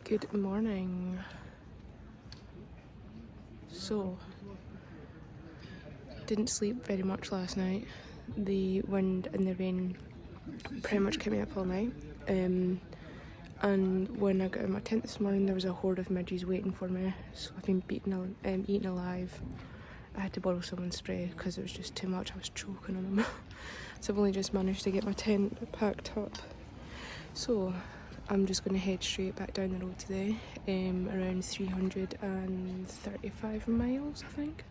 Good morning. So, didn't sleep very much last night. The wind and the rain pretty much kept me up all night. And when I got in my tent this morning, there was a horde of midges waiting for me. So I've been eaten alive. I had to borrow someone's spray because it was just too much. I was choking on them. So I've only just managed to get my tent packed up. So I'm just going to head straight back down the road today, around 335 miles, I think.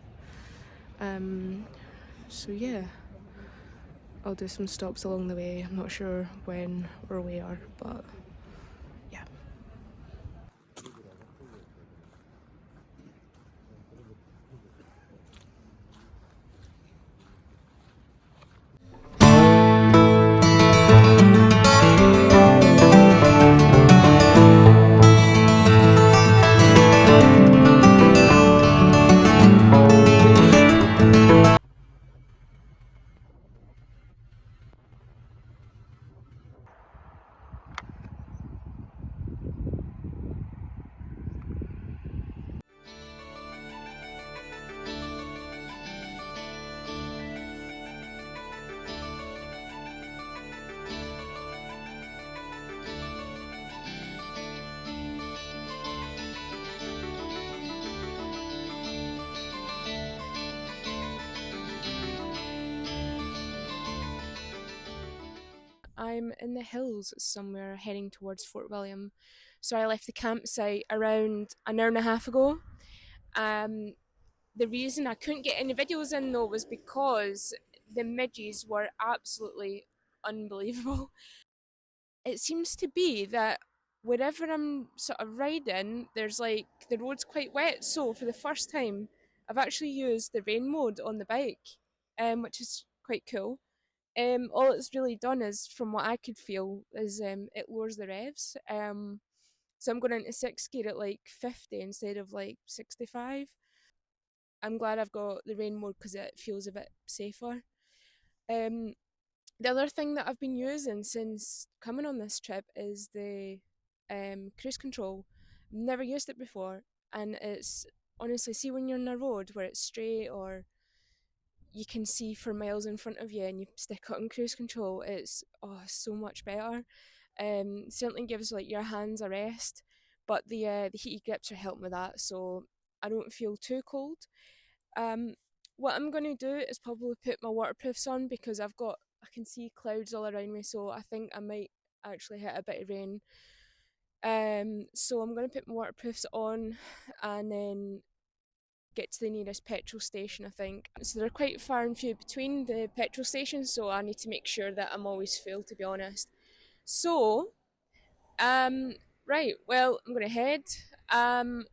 So yeah, I'll do some stops along the way. I'm not sure when or where, but yeah. I'm in the hills somewhere heading towards Fort William. So I left the campsite around an hour and a half ago. Um, the reason I couldn't get any videos in though was because the midges were absolutely unbelievable. It seems to be that wherever I'm sort of riding, there's like the road's quite wet. So for the first time, I've actually used the rain mode on the bike, which is quite cool. All it's really done is, from what I could feel, is it lowers the revs. So I'm going into sixth gear at like 50 instead of like 65. I'm glad I've got the rain mode because it feels a bit safer. Um, the other thing that I've been using since coming on this trip is the cruise control. I've never used it before, and it's honestly, see when you're on a road where it's straight or you can see for miles in front of you and you stick it on cruise control, it's so much better. Certainly gives like your hands a rest, but the heated grips are helping with that, so I don't feel too cold. Um, what I'm going to do is probably put my waterproofs on because I can see clouds all around me, so I think I might actually hit a bit of rain. So I'm going to put my waterproofs on and then get to the nearest petrol station, I think. So they're quite far and few between the petrol stations, so I need to make sure that I'm always full, to be honest. So, um, right, well, I'm going to head. I've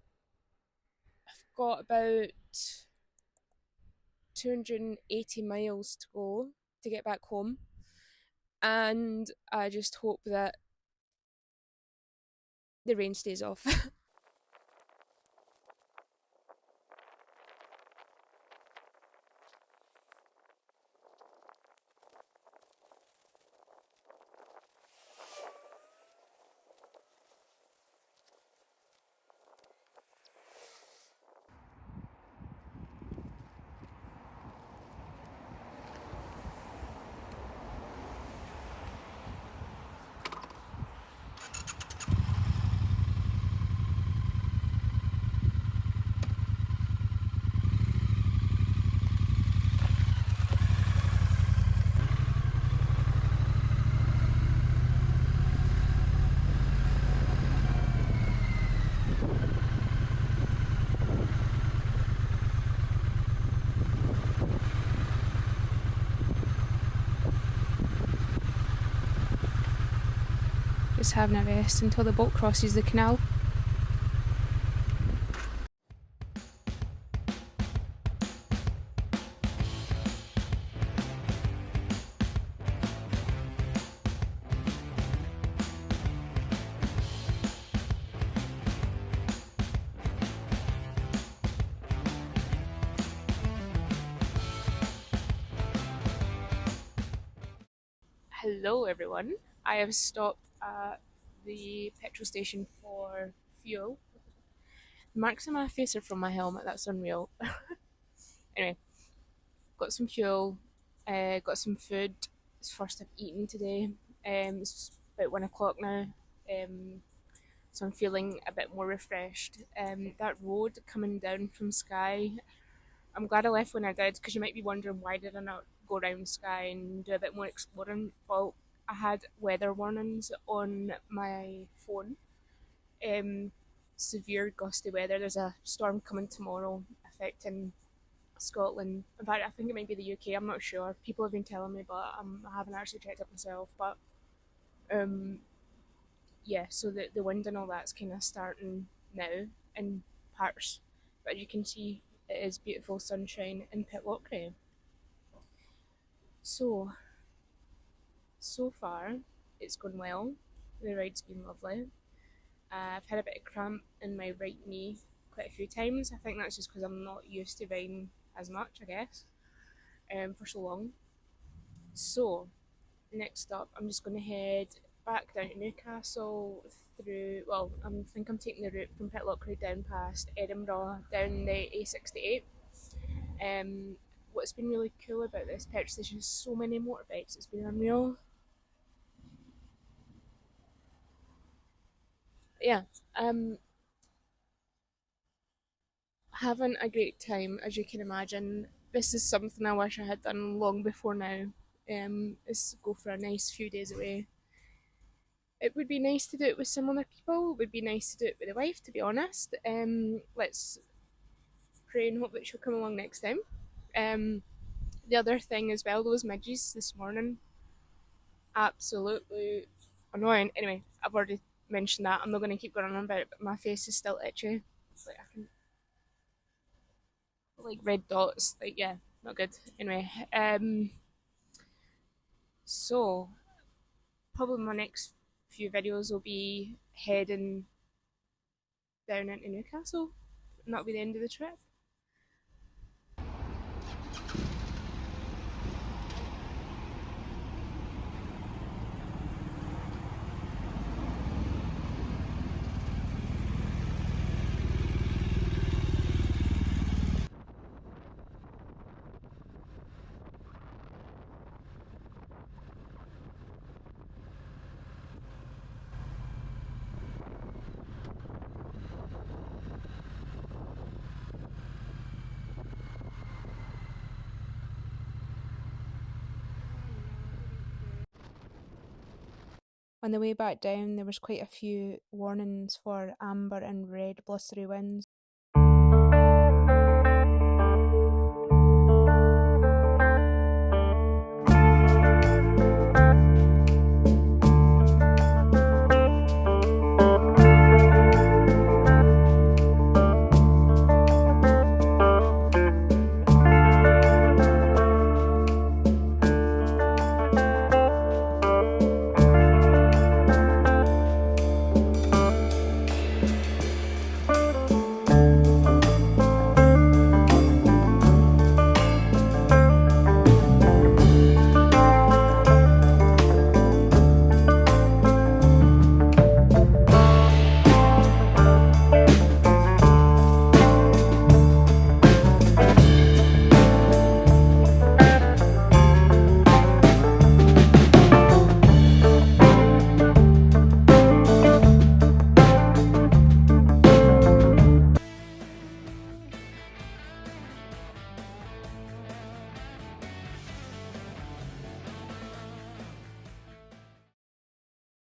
got about 280 miles to go to get back home, and I just hope that the rain stays off. Just having a rest until the boat crosses the canal. Hello everyone. I have stopped at the petrol station for fuel. The marks on my face are from my helmet. That's unreal. Anyway, got some fuel. Got some food. It's the first I've eaten today. It's about 1 o'clock now. So I'm feeling a bit more refreshed. That road coming down from Skye, I'm glad I left when I did, because you might be wondering why did I not go around Skye and do a bit more exploring. Well, I had weather warnings on my phone. Um, Severe gusty weather. There's a storm coming tomorrow affecting Scotland. In fact, I think it might be the UK. I'm not sure. People have been telling me, but I haven't actually checked it myself. But um, yeah, so the wind and all that's kind of starting now in parts. But as you can see, it is beautiful sunshine in Pitlochry. So far, it's gone well. The ride's been lovely. I've had a bit of cramp in my right knee quite a few times. I think that's just because I'm not used to riding as much, I guess, for so long. So, next up, I'm just going to head back down to Newcastle through. Well, I think I'm taking the route from Pitlochry down past Edinburgh down the A68. What's been really cool about this petrol station is so many motorbikes. It's been unreal. Yeah, having a great time, as you can imagine. This is something I wish I had done long before now. Is go for a nice few days away. It would be nice to do it with some other people. It would be nice to do it with a wife, to be honest. Let's pray and hope that she'll come along next time. The other thing as well, those midges this morning, absolutely annoying. Anyway, I've already mentioned that. I'm not going to keep going on about it, but my face is still itchy. Like I can, like red dots. Like yeah, not good. Anyway, so probably my next few videos will be heading down into Newcastle, and that'll be the end of the trip. On the way back down, there was quite a few warnings for amber and red blustery winds.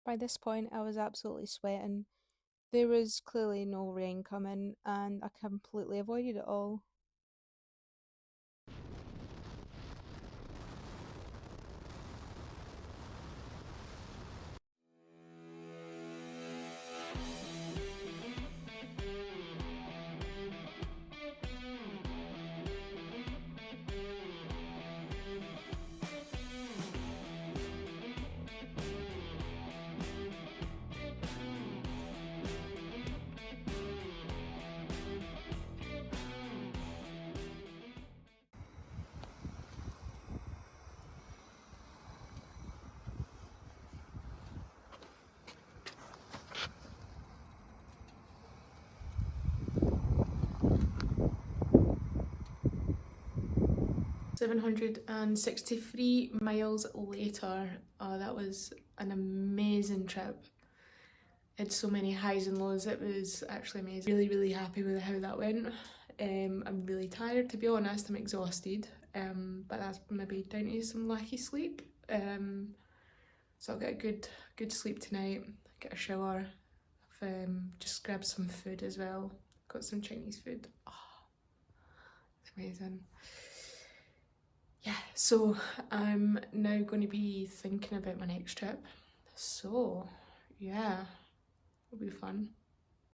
By this point, I was absolutely sweating. There was clearly no rain coming, and I completely avoided it all. 763 miles later. Oh, that was an amazing trip. Had so many highs and lows. It was actually amazing. Really, really happy with how that went. I'm really tired, to be honest. I'm exhausted, but that's maybe down to some lacky sleep. So I'll get a good sleep tonight. Get a shower. I've just grabbed some food as well. Got some Chinese food. Oh, it's amazing. Yeah, so I'm now going to be thinking about my next trip. So yeah, it'll be fun.